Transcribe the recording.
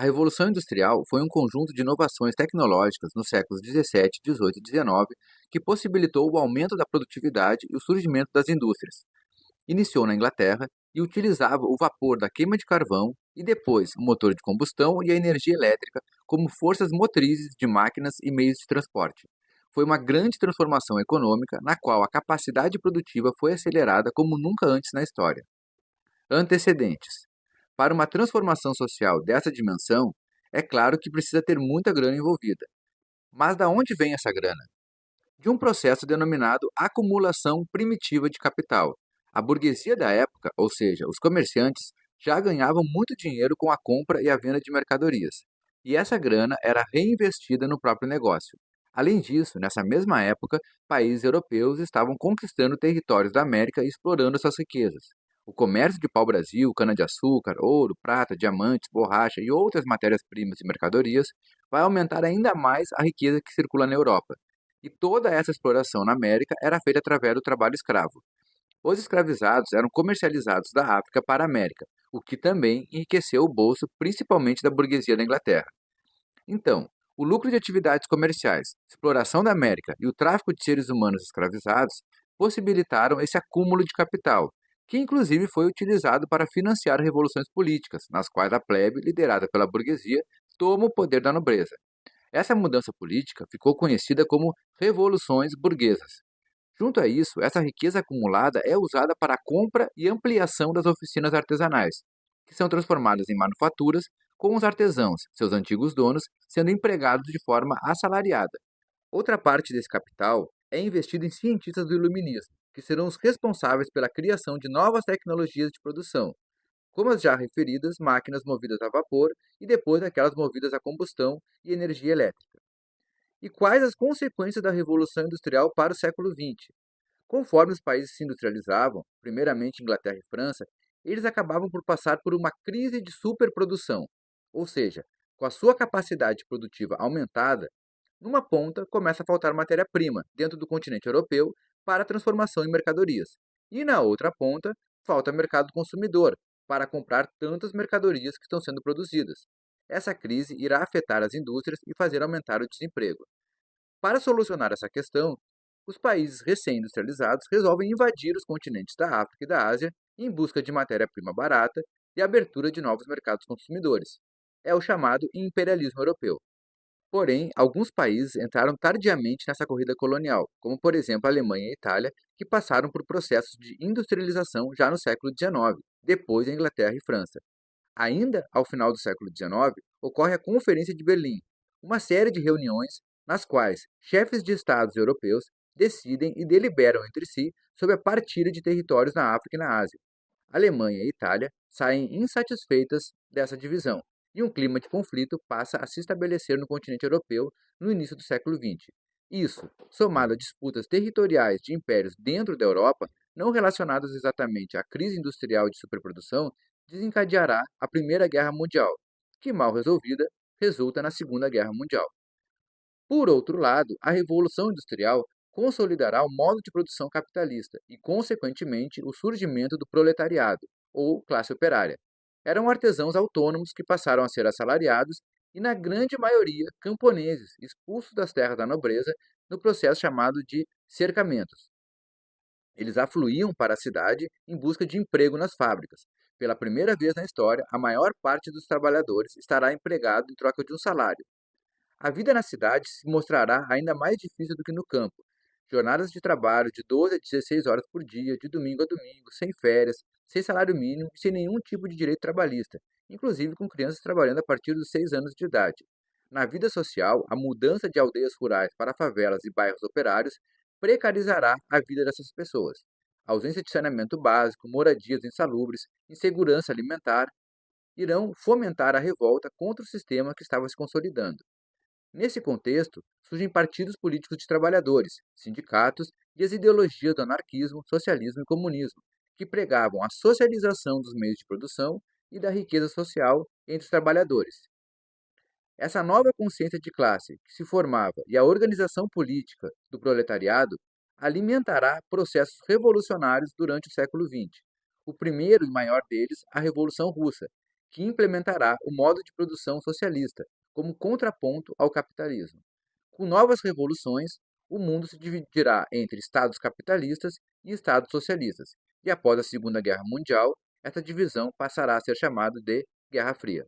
A Revolução Industrial foi um conjunto de inovações tecnológicas nos séculos 17, 18 e 19 que possibilitou o aumento da produtividade e o surgimento das indústrias. Iniciou na Inglaterra e utilizava o vapor da queima de carvão e depois o motor de combustão e a energia elétrica como forças motrizes de máquinas e meios de transporte. Foi uma grande transformação econômica na qual a capacidade produtiva foi acelerada como nunca antes na história. Antecedentes. Para uma transformação social dessa dimensão, é claro que precisa ter muita grana envolvida. Mas da onde vem essa grana? De um processo denominado acumulação primitiva de capital. A burguesia da época, ou seja, os comerciantes, já ganhavam muito dinheiro com a compra e a venda de mercadorias, e essa grana era reinvestida no próprio negócio. Além disso, nessa mesma época, países europeus estavam conquistando territórios da América e explorando suas riquezas. O comércio de pau-brasil, cana-de-açúcar, ouro, prata, diamantes, borracha e outras matérias-primas e mercadorias vai aumentar ainda mais a riqueza que circula na Europa. E toda essa exploração na América era feita através do trabalho escravo. Os escravizados eram comercializados da África para a América, o que também enriqueceu o bolso principalmente da burguesia da Inglaterra. Então, o lucro de atividades comerciais, exploração da América e o tráfico de seres humanos escravizados possibilitaram esse acúmulo de capital, que inclusive foi utilizado para financiar revoluções políticas, nas quais a plebe, liderada pela burguesia, toma o poder da nobreza. Essa mudança política ficou conhecida como revoluções burguesas. Junto a isso, essa riqueza acumulada é usada para a compra e ampliação das oficinas artesanais, que são transformadas em manufaturas, com os artesãos, seus antigos donos, sendo empregados de forma assalariada. Outra parte desse capital é investido em cientistas do iluminismo, que serão os responsáveis pela criação de novas tecnologias de produção, como as já referidas máquinas movidas a vapor e depois aquelas movidas a combustão e energia elétrica. E quais as consequências da Revolução Industrial para o século XX? Conforme os países se industrializavam, primeiramente Inglaterra e França, eles acabavam por passar por uma crise de superprodução, ou seja, com a sua capacidade produtiva aumentada, numa ponta começa a faltar matéria-prima dentro do continente europeu para a transformação em mercadorias, e na outra ponta falta mercado consumidor para comprar tantas mercadorias que estão sendo produzidas. Essa crise irá afetar as indústrias e fazer aumentar o desemprego. Para solucionar essa questão, os países recém-industrializados resolvem invadir os continentes da África e da Ásia em busca de matéria-prima barata e abertura de novos mercados consumidores. É o chamado imperialismo europeu. Porém, alguns países entraram tardiamente nessa corrida colonial, como por exemplo a Alemanha e a Itália, que passaram por processos de industrialização já no século XIX, depois a Inglaterra e França. Ainda ao final do século XIX, ocorre a Conferência de Berlim, uma série de reuniões nas quais chefes de estados europeus decidem e deliberam entre si sobre a partilha de territórios na África e na Ásia. Alemanha e Itália saem insatisfeitas dessa divisão, e um clima de conflito passa a se estabelecer no continente europeu no início do século XX. Isso, somado a disputas territoriais de impérios dentro da Europa, não relacionadas exatamente à crise industrial de superprodução, desencadeará a Primeira Guerra Mundial, que, mal resolvida, resulta na Segunda Guerra Mundial. Por outro lado, a Revolução Industrial consolidará o modo de produção capitalista e, consequentemente, o surgimento do proletariado, ou classe operária. Eram artesãos autônomos que passaram a ser assalariados e, na grande maioria, camponeses expulsos das terras da nobreza no processo chamado de cercamentos. Eles afluíam para a cidade em busca de emprego nas fábricas. Pela primeira vez na história, a maior parte dos trabalhadores estará empregado em troca de um salário. A vida na cidade se mostrará ainda mais difícil do que no campo. Jornadas de trabalho de 12 a 16 horas por dia, de domingo a domingo, sem férias, sem salário mínimo e sem nenhum tipo de direito trabalhista, inclusive com crianças trabalhando a partir dos 6 anos de idade. Na vida social, a mudança de aldeias rurais para favelas e bairros operários precarizará a vida dessas pessoas. A ausência de saneamento básico, moradias insalubres, insegurança alimentar irão fomentar a revolta contra o sistema que estava se consolidando. Nesse contexto, surgem partidos políticos de trabalhadores, sindicatos e as ideologias do anarquismo, socialismo e comunismo, que pregavam a socialização dos meios de produção e da riqueza social entre os trabalhadores. Essa nova consciência de classe que se formava e a organização política do proletariado alimentará processos revolucionários durante o século XX. O primeiro e maior deles, a Revolução Russa, que implementará o modo de produção socialista como contraponto ao capitalismo. Com novas revoluções, o mundo se dividirá entre estados capitalistas e estados socialistas, e após a Segunda Guerra Mundial, essa divisão passará a ser chamada de Guerra Fria.